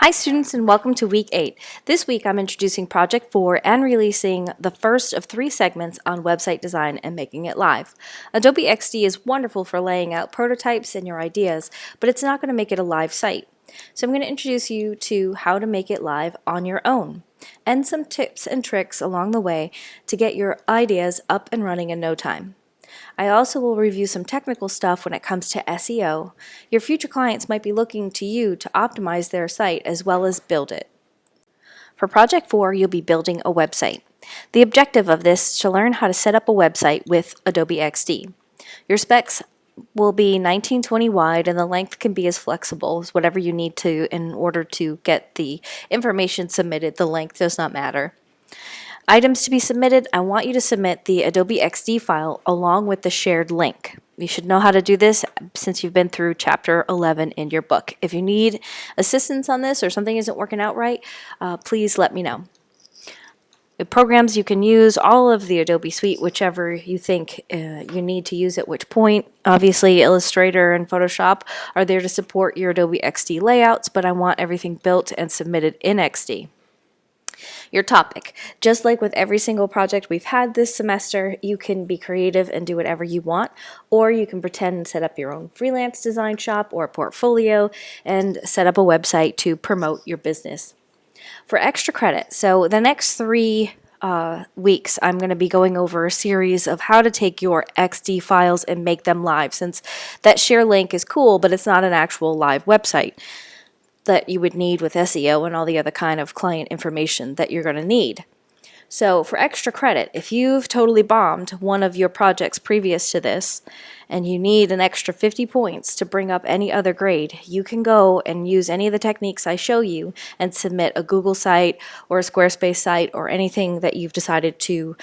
Hi students and welcome to week 8. This week I'm introducing Project 4 and releasing the first of 3 segments on website design and making it live. Adobe XD is wonderful for laying out prototypes and your ideas, but it's not going to make it a live site. So I'm going to introduce you to how to make it live on your own and some tips and tricks along the way to get your ideas up and running in no time. I also will review some technical stuff when it comes to SEO. Your future clients might be looking to you to optimize their site as well as build it. For Project 4, you'll be building a website. The objective of this is to learn how to set up a website with Adobe XD. Your specs will be 1920 wide and the length can be as flexible as whatever you need to in order to get the information submitted. The length does not matter. Items to be submitted, I want you to submit the Adobe XD file along with the shared link. You should know how to do this since you've been through chapter 11 in your book. If you need assistance on this or something isn't working out right, please let me know. The programs you can use, all of the Adobe suite, whichever you think you need to use at which point. Obviously, Illustrator and Photoshop are there to support your Adobe XD layouts, but I want everything built and submitted in XD. Your topic. Just like with every single project we've had this semester, you can be creative and do whatever you want, or you can pretend and set up your own freelance design shop or portfolio and set up a website to promote your business. For extra credit, so the next 3 weeks, I'm going to be going over a series of how to take your XD files and make them live, since that share link is cool, but it's not an actual live website that you would need with SEO and all the other kind of client information that you're going to need. So for extra credit, if you've totally bombed one of your projects previous to this and you need an extra 50 points to bring up any other grade, you can go and use any of the techniques I show you and submit a Google site or a Squarespace site or anything that you've decided to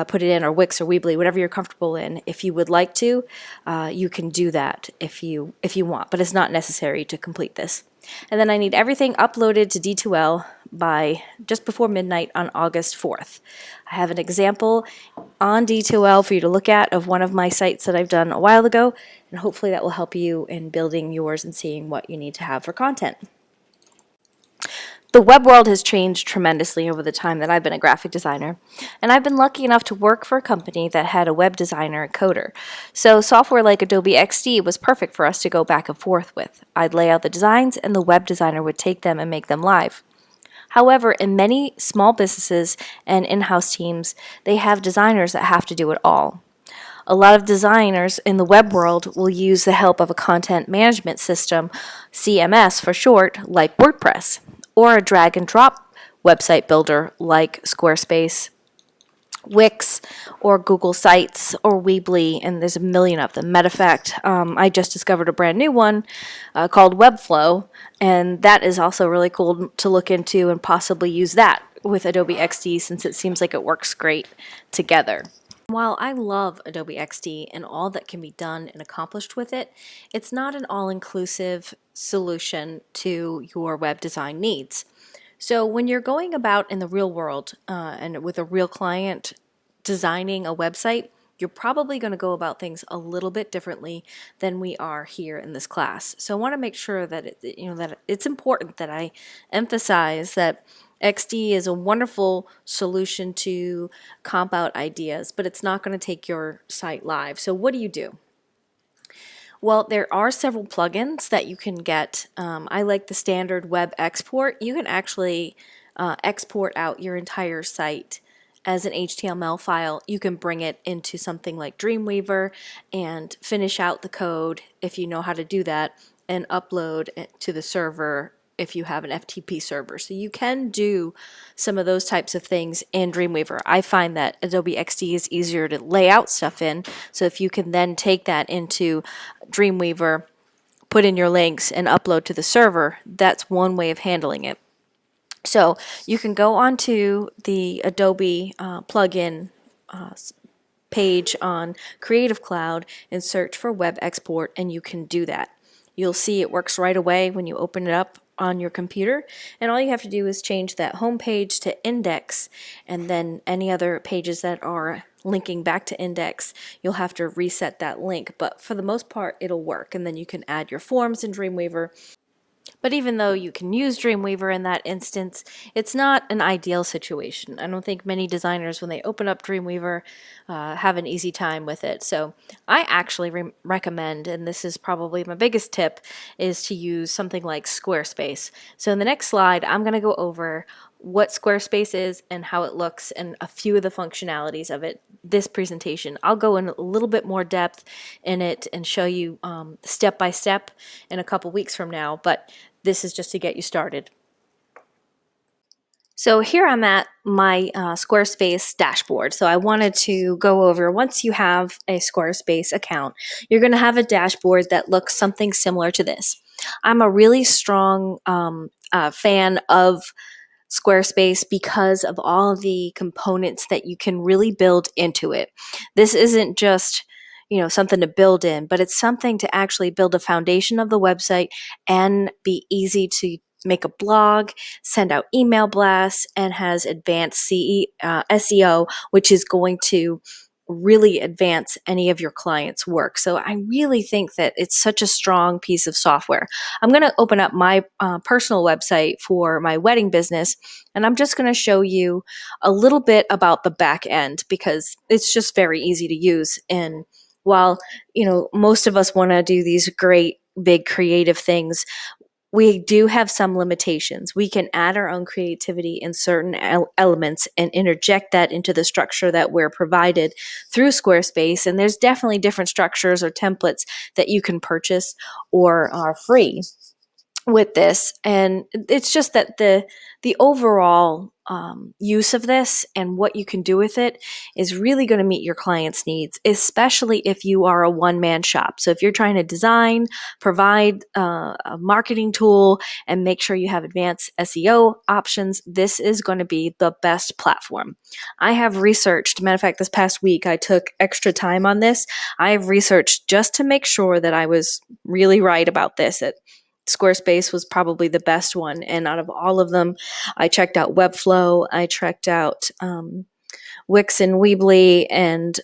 put it in, or Wix or Weebly, whatever you're comfortable in. If you would like to, you can do that if you want, but it's not necessary to complete this. And then I need everything uploaded to D2L by just before midnight on August 4th. I have an example on D2L for you to look at of one of my sites that I've done a while ago, and hopefully that will help you in building yours and seeing what you need to have for content. The web world has changed tremendously over the time that I've been a graphic designer, and I've been lucky enough to work for a company that had a web designer and coder. So software like Adobe XD was perfect for us to go back and forth with. I'd lay out the designs and the web designer would take them and make them live. However, in many small businesses and in-house teams, they have designers that have to do it all. A lot of designers in the web world will use the help of a content management system, CMS for short, like WordPress, or a drag and drop website builder like Squarespace, Wix, or Google Sites, or Weebly, and there's a million of them. Matter of fact, I just discovered a brand new one called Webflow, and that is also really cool to look into and possibly use that with Adobe XD since it seems like it works great together. While I love Adobe XD and all that can be done and accomplished with it, it's not an all-inclusive solution to your web design needs. So when you're going about in the real world and with a real client designing a website, you're probably going to go about things a little bit differently than we are here in this class. So I want to make sure that that it's important that I emphasize that XD is a wonderful solution to comp out ideas, but it's not going to take your site live. So what do? Well, there are several plugins that you can get. I like the standard web export. You can actually export out your entire site as an HTML file. You can bring it into something like Dreamweaver and finish out the code if you know how to do that and upload it to the server if you have an FTP server. So you can do some of those types of things in Dreamweaver. I find that Adobe XD is easier to lay out stuff in, so if you can then take that into Dreamweaver, put in your links, and upload to the server, that's one way of handling it. So you can go onto the Adobe plugin page on Creative Cloud and search for web export, and you can do that. You'll see it works right away when you open it up on your computer, and all you have to do is change that home page to index, and then any other pages that are linking back to index, you'll have to reset that link, but for the most part it'll work. And then you can add your forms in Dreamweaver But even though you can use Dreamweaver in that instance, it's not an ideal situation. I don't think many designers, when they open up Dreamweaver, have an easy time with it. So I actually recommend, and this is probably my biggest tip, is to use something like Squarespace. So in the next slide, I'm going to go over what Squarespace is and how it looks and a few of the functionalities of it. This presentation, I'll go in a little bit more depth in it and show you step by step in a couple weeks from now, but this is just to get you started. So here I'm at my Squarespace dashboard. So I wanted to go over, once you have a Squarespace account, you're going to have a dashboard that looks something similar to this. I'm a really strong fan of Squarespace because of all of the components that you can really build into it. This isn't just, something to build in, but it's something to actually build a foundation of the website and be easy to make a blog, send out email blasts, and has advanced SEO, which is going to really advance any of your clients' work. So I really think that it's such a strong piece of software. I'm going to open up my personal website for my wedding business, and I'm just going to show you a little bit about the back end because it's just very easy to use. And while, most of us want to do these great, big, creative things, we do have some limitations. We can add our own creativity in certain elements and interject that into the structure that we're provided through Squarespace. And there's definitely different structures or templates that you can purchase or are free with this. And it's just that the overall use of this and what you can do with it is really going to meet your client's needs, especially if you are a one-man shop. So if you're trying to design, provide a marketing tool, and make sure you have advanced SEO options, this is going to be the best platform. I have researched, matter of fact, this past week I took extra time on this. I have researched just to make sure that I was really right about this. Squarespace was probably the best one. And out of all of them, I checked out Webflow, I checked out Wix and Weebly, and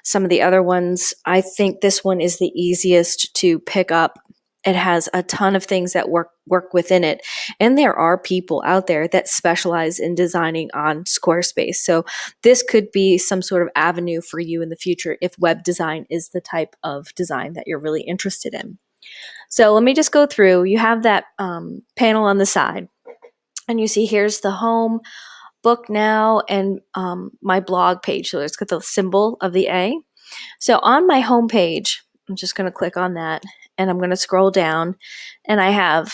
some of the other ones. I think this one is the easiest to pick up. It has a ton of things that work within it. And there are people out there that specialize in designing on Squarespace. So this could be some sort of avenue for you in the future if web design is the type of design that you're really interested in. So let me just go through. You have that panel on the side, and you see here's the home, book now, and my blog page. So it's got the symbol of the A. So on my home page, I'm just going to click on that, and I'm going to scroll down, and I have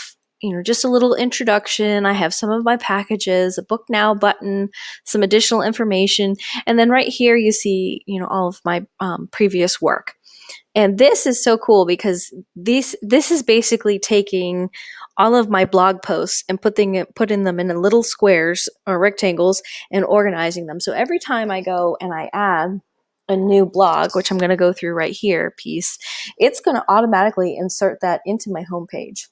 just a little introduction. I have some of my packages, a book now button, some additional information, and then right here you see all of my previous work. And this is so cool because this is basically taking all of my blog posts and putting them in little squares or rectangles and organizing them. So every time I go and I add a new blog, which I'm going to go through right here, piece, it's going to automatically insert that into my homepage.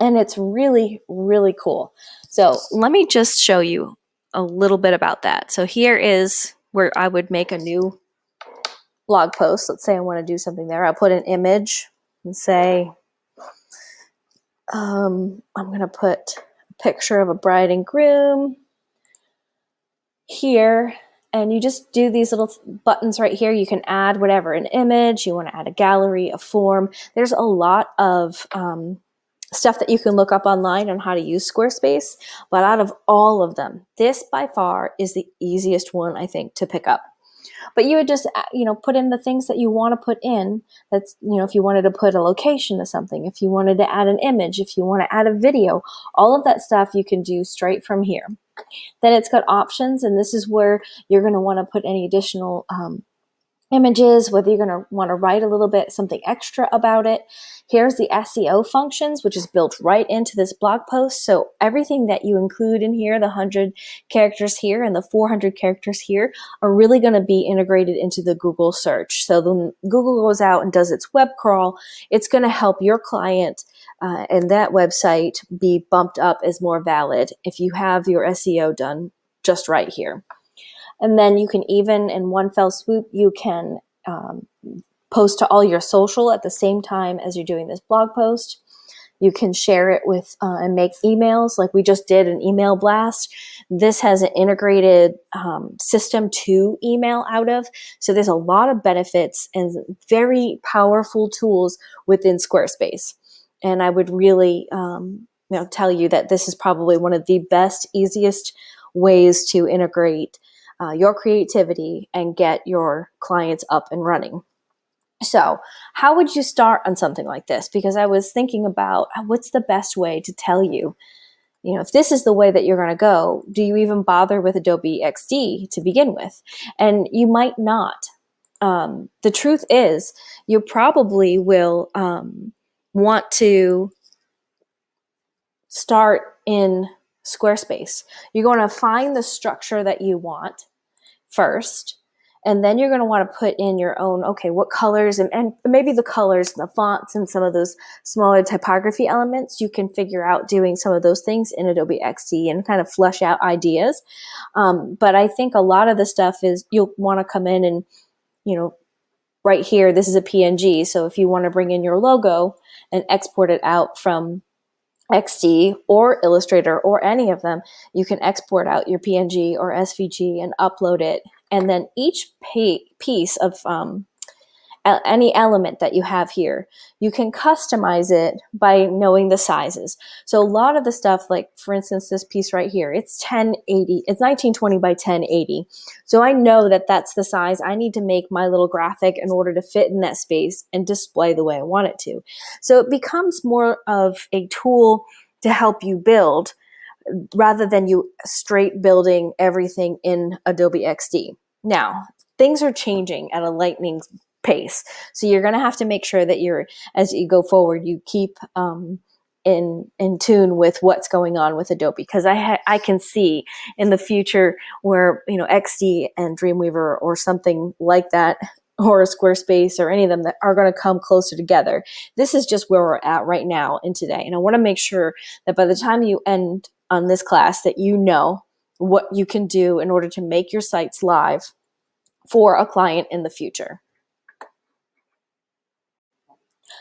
And it's really, really cool. So let me just show you a little bit about that. So here is where I would make a new blog post. Let's say I want to do something there. I'll put an image and say, I'm going to put a picture of a bride and groom here. And you just do these little buttons right here. You can add whatever, an image, you want to add a gallery, a form. There's a lot of stuff that you can look up online on how to use Squarespace. But out of all of them, this by far is the easiest one, I think, to pick up. But you would just, put in the things that you want to put in. That's, if you wanted to put a location to something, if you wanted to add an image, if you want to add a video, all of that stuff you can do straight from here. Then it's got options, and this is where you're going to want to put any additional images, whether you're going to want to write a little bit, something extra about it. Here's the SEO functions, which is built right into this blog post. So everything that you include in here, the 100 characters here and the 400 characters here, are really going to be integrated into the Google search. So when Google goes out and does its web crawl, it's going to help your client and that website be bumped up as more valid if you have your SEO done just right here. And then you can even, in one fell swoop, you can post to all your social at the same time as you're doing this blog post. You can share it with and make emails like we just did an email blast. This has an integrated system to email out of. So there's a lot of benefits and very powerful tools within Squarespace. And I would really tell you that this is probably one of the best, easiest ways to integrate your creativity and get your clients up and running. So, how would you start on something like this? Because I was thinking about what's the best way to tell you, if this is the way that you're going to go, do you even bother with Adobe XD to begin with? And you might not. The truth is, you probably will want to start in Squarespace. You're going to find the structure that you want first, and then you're going to want to put in your own, okay, what colors and maybe the colors and the fonts and some of those smaller typography elements, you can figure out doing some of those things in Adobe XD and kind of flesh out ideas. But I think a lot of the stuff is you'll want to come in and, right here, this is a PNG. So if you want to bring in your logo and export it out from XD or Illustrator or any of them, you can export out your PNG or SVG and upload it. And then each piece of any element that you have here, you can customize it by knowing the sizes. So a lot of the stuff, like for instance, this piece right here, it's 1080, it's 1920 by 1080. So I know that that's the size I need to make my little graphic in order to fit in that space and display the way I want it to. So it becomes more of a tool to help you build rather than you straight building everything in Adobe XD. Now, things are changing at a lightning pace. So you're going to have to make sure that as you go forward, you keep in tune with what's going on with Adobe, because I can see in the future where XD and Dreamweaver or something like that, or Squarespace or any of them, that are going to come closer together. This is just where we're at right now and today, and I want to make sure that by the time you end on this class, that you know what you can do in order to make your sites live for a client in the future.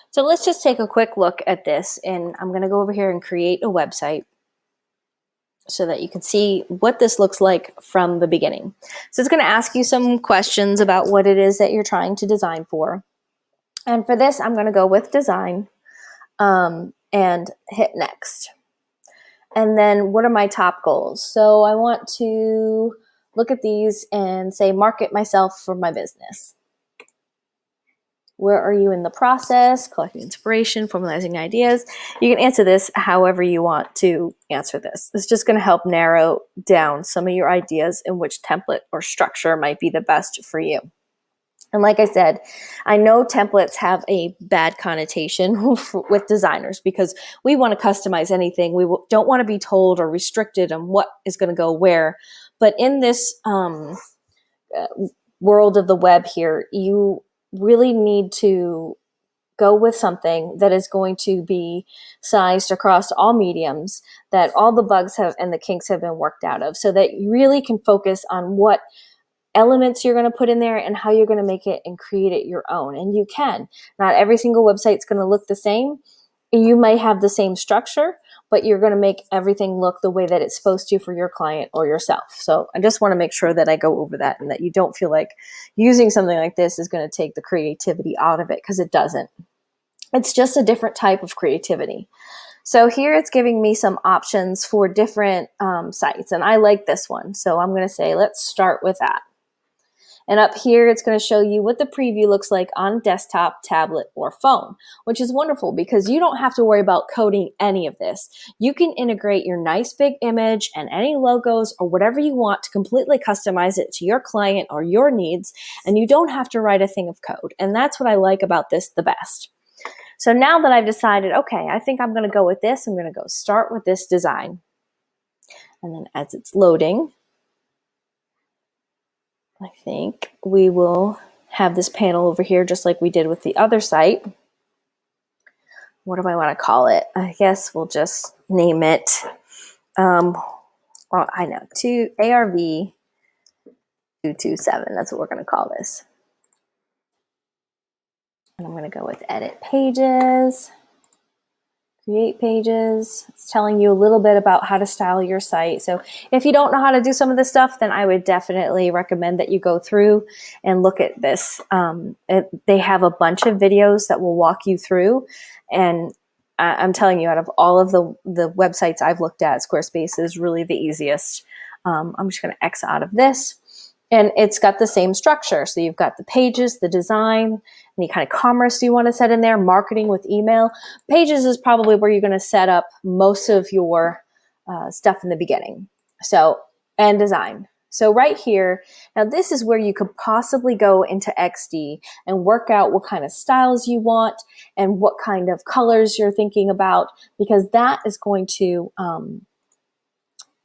So let's just take a quick look at this, and I'm going to go over here and create a website so that you can see what this looks like from the beginning. So it's going to ask you some questions about what it is that you're trying to design for. And for this, I'm going to go with design and hit next. And then what are my top goals? So I want to look at these and say, market myself for my business. Where are you in the process? Collecting inspiration, formalizing ideas. You can answer this however you want to answer this. It's just going to help narrow down some of your ideas in which template or structure might be the best for you. And like I said, I know templates have a bad connotation with designers because we want to customize anything. We don't want to be told or restricted on what is going to go where. But in this world of the web here, you really need to go with something that is going to be sized across all mediums, that all the bugs have and the kinks have been worked out of, so that you really can focus on what elements you're going to put in there and how you're going to make it and create it your own. And you can. Not every single website is going to look the same. You might have the same structure, but you're going to make everything look the way that it's supposed to for your client or yourself. So I just want to make sure that I go over that and that you don't feel like using something like this is going to take the creativity out of it, because it doesn't. It's just a different type of creativity. So here it's giving me some options for different sites, and I like this one. So I'm going to say, let's start with that. And up here, it's going to show you what the preview looks like on desktop, tablet, or phone, which is wonderful because you don't have to worry about coding any of this. You can integrate your nice big image and any logos or whatever you want to completely customize it to your client or your needs, and you don't have to write a thing of code. And that's what I like about this the best. So now that I've decided, okay, I think I'm going to go with this, I'm going to go start with this design. And then as it's loading, I think we will have this panel over here just like we did with the other site. What do I want to call it? I guess we'll just name it, well, I know, ARV 227. That's what we're going to call this. And I'm going to go with edit pages. Create pages. It's telling you a little bit about how to style your site. So if you don't know how to do some of this stuff, then I would definitely recommend that you go through and look at this. They have a bunch of videos that will walk you through. And I'm telling you, out of all of the websites I've looked at, Squarespace is really the easiest. I'm just going to X out of this. And it's got the same structure. So you've got the pages, the design, any kind of commerce you want to set in there, marketing with email. Pages is probably where you're going to set up most of your stuff in the beginning. So, and design. So right here, now this is where you could possibly go into XD and work out what kind of styles you want and what kind of colors you're thinking about, because that is going to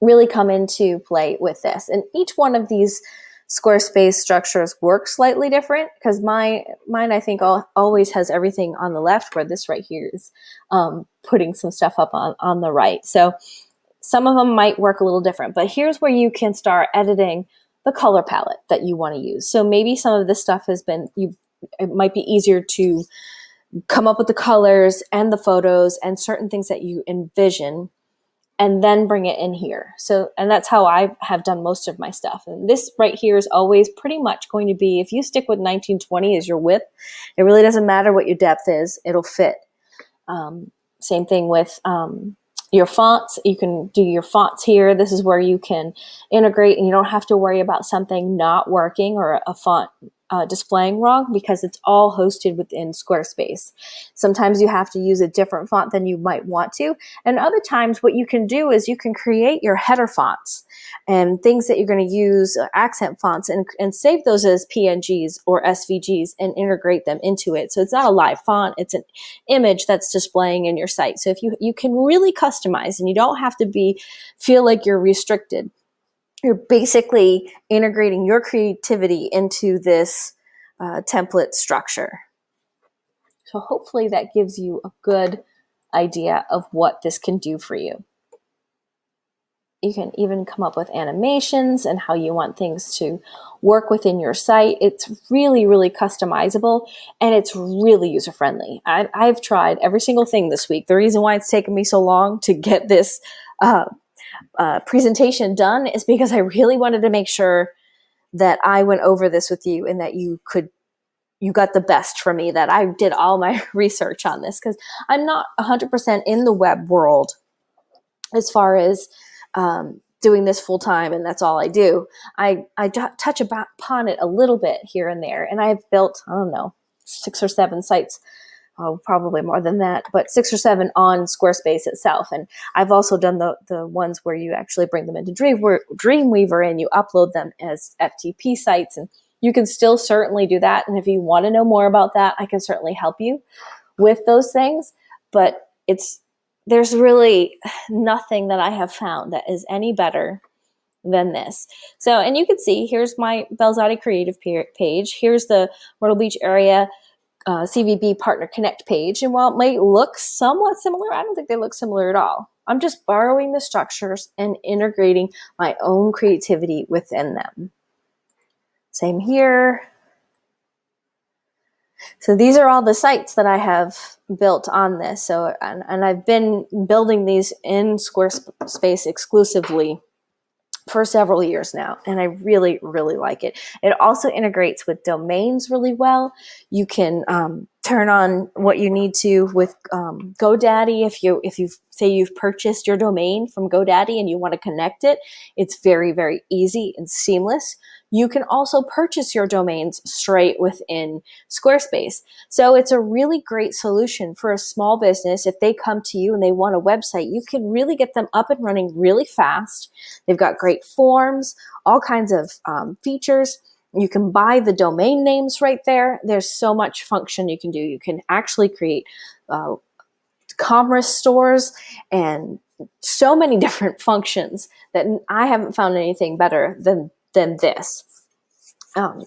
really come into play with this. And each one of these Squarespace structures work slightly different, because mine I think always has everything on the left, where this right here is putting some stuff up on the right. So some of them might work a little different, but here's where you can start editing the color palette that you want to use. So maybe some of this stuff it might be easier to come up with the colors and the photos and certain things that you envision, and then bring it in here. So, and that's how I have done most of my stuff. And this right here is always pretty much going to be, if you stick with 1920 as your width, it really doesn't matter what your depth is, it'll fit. Same thing with your fonts. You can do your fonts here. This is where you can integrate, and you don't have to worry about something not working or a font displaying wrong, because it's all hosted within Squarespace. Sometimes you have to use a different font than you might want to. And other times what you can do is you can create your header fonts and things that you're going to use, accent fonts, and save those as PNGs or SVGs and integrate them into it. So it's not a live font, it's an image that's displaying in your site. So if you can really customize, and you don't have to feel like you're restricted. You're basically integrating your creativity into this template structure. So hopefully that gives you a good idea of what this can do for you. You can even come up with animations and how you want things to work within your site. It's really, really customizable, and it's really user-friendly. I've tried every single thing this week. The reason why it's taken me so long to get this presentation done is because I really wanted to make sure that I went over this with you, and that you got the best from me, that I did all my research on this, because I'm not 100% in the web world as far as doing this full time, and that's all I do. I touch upon it a little bit here and there, and I've built, I don't know, 6 or 7 sites. Oh, probably more than that, but 6 or 7 on Squarespace itself. And I've also done the ones where you actually bring them into Dreamweaver and you upload them as FTP sites. And you can still certainly do that. And if you want to know more about that, I can certainly help you with those things. But there's really nothing that I have found that is any better than this. So, and you can see, here's my Belzati Creative page. Here's the Myrtle Beach area CVB Partner Connect page. And while it might look somewhat similar, I don't think they look similar at all. I'm just borrowing the structures and integrating my own creativity within them. Same here. So these are all the sites that I have built on this. So, and I've been building these in Squarespace exclusively for several years now, and I really, really like it. It also integrates with domains really well. You can turn on what you need to with GoDaddy. If you say you've purchased your domain from GoDaddy and you want to connect it, it's very, very easy and seamless. You can also purchase your domains straight within Squarespace. So it's a really great solution for a small business. If they come to you and they want a website, you can really get them up and running really fast. They've got great forms, all kinds of features. You can buy the domain names right there. There's so much function you can do. You can actually create commerce stores and so many different functions that I haven't found anything better than this.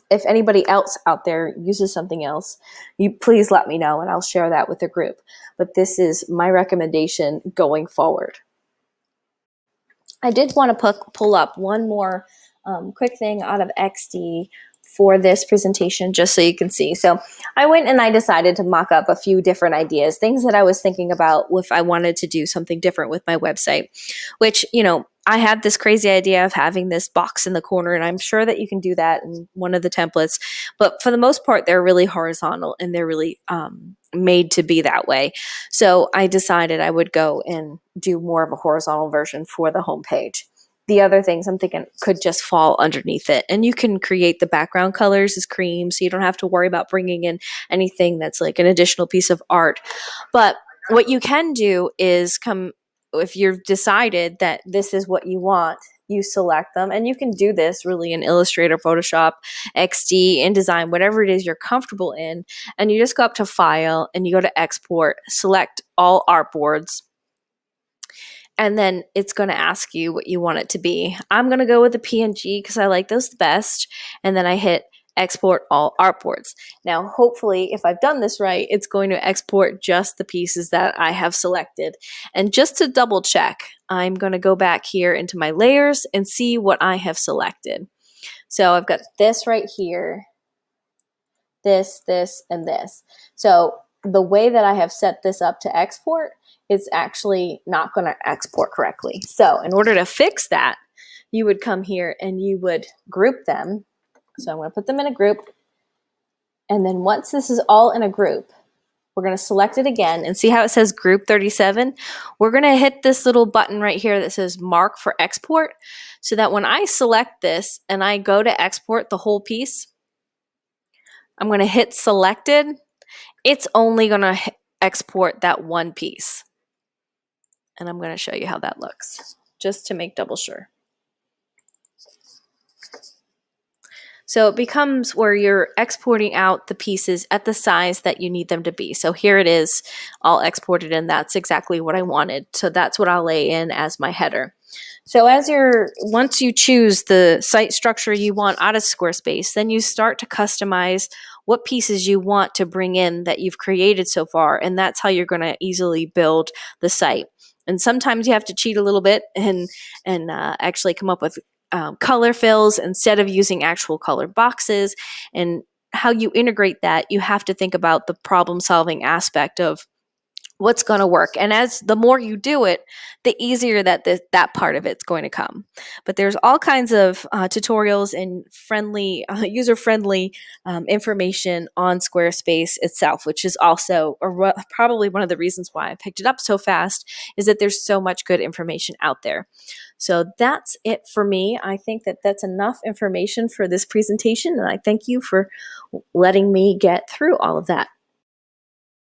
If anybody else out there uses something else, you please let me know and I'll share that with the group. But this is my recommendation going forward. I did want to pull up one more quick thing out of XD for this presentation just so you can see. So I went and I decided to mock up a few different ideas, things that I was thinking about if I wanted to do something different with my website, which, I had this crazy idea of having this box in the corner, and I'm sure that you can do that in one of the templates. But for the most part, they're really horizontal and they're really made to be that way. So I decided I would go and do more of a horizontal version for the homepage. The other things I'm thinking could just fall underneath it. And you can create the background colors as cream, so you don't have to worry about bringing in anything that's like an additional piece of art. But what you can do is if you've decided that this is what you want, you select them, and you can do this really in Illustrator, Photoshop, XD, InDesign, whatever it is you're comfortable in. And you just go up to File and you go to Export, select all artboards, and then it's going to ask you what you want it to be. I'm going to go with the PNG because I like those the best, and then I hit export all artboards. Now, hopefully, if I've done this right, it's going to export just the pieces that I have selected. And just to double check, I'm going to go back here into my layers and see what I have selected. So I've got this right here, this, and this. So the way that I have set this up to export, it's actually not going to export correctly. So in order to fix that, you would come here and you would group them. So I'm going to put them in a group. And then once this is all in a group, we're going to select it again and see how it says group 37. We're going to hit this little button right here that says mark for export, so that when I select this and I go to export the whole piece, I'm going to hit selected. It's only going to export that one piece. And I'm going to show you how that looks, just to make double sure. So it becomes where you're exporting out the pieces at the size that you need them to be. So here it is all exported, and that's exactly what I wanted. So that's what I'll lay in as my header. So once you choose the site structure you want out of Squarespace, then you start to customize what pieces you want to bring in that you've created so far. And that's how you're going to easily build the site. And sometimes you have to cheat a little bit and actually come up with color fills instead of using actual color boxes. And how you integrate that, you have to think about the problem solving aspect of what's going to work. And as the more you do it, the easier that that part of it's going to come. But there's all kinds of tutorials and user-friendly information on Squarespace itself, which is also probably one of the reasons why I picked it up so fast, is that there's so much good information out there. So that's it for me. I think that that's enough information for this presentation, and I thank you for letting me get through all of that.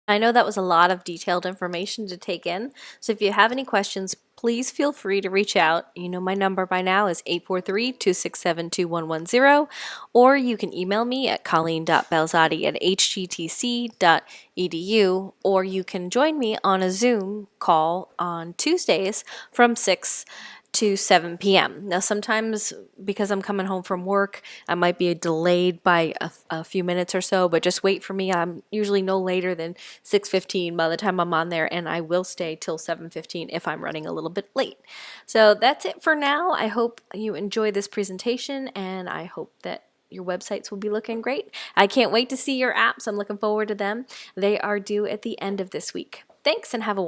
I know that was a lot of detailed information to take in, so if you have any questions, please feel free to reach out. You know my number by now is 843-267-2110, or you can email me at colleen.belzotti@hgtc.edu, or you can join me on a Zoom call on Tuesdays from 6 to 7 p.m. Now, sometimes because I'm coming home from work, I might be delayed by a few minutes or so, but just wait for me. I'm usually no later than 6:15 by the time I'm on there, and I will stay till 7:15 if I'm running a little bit late. So that's it for now. I hope you enjoy this presentation, and I hope that your websites will be looking great. I can't wait to see your apps. I'm looking forward to them. They are due at the end of this week. Thanks, and have a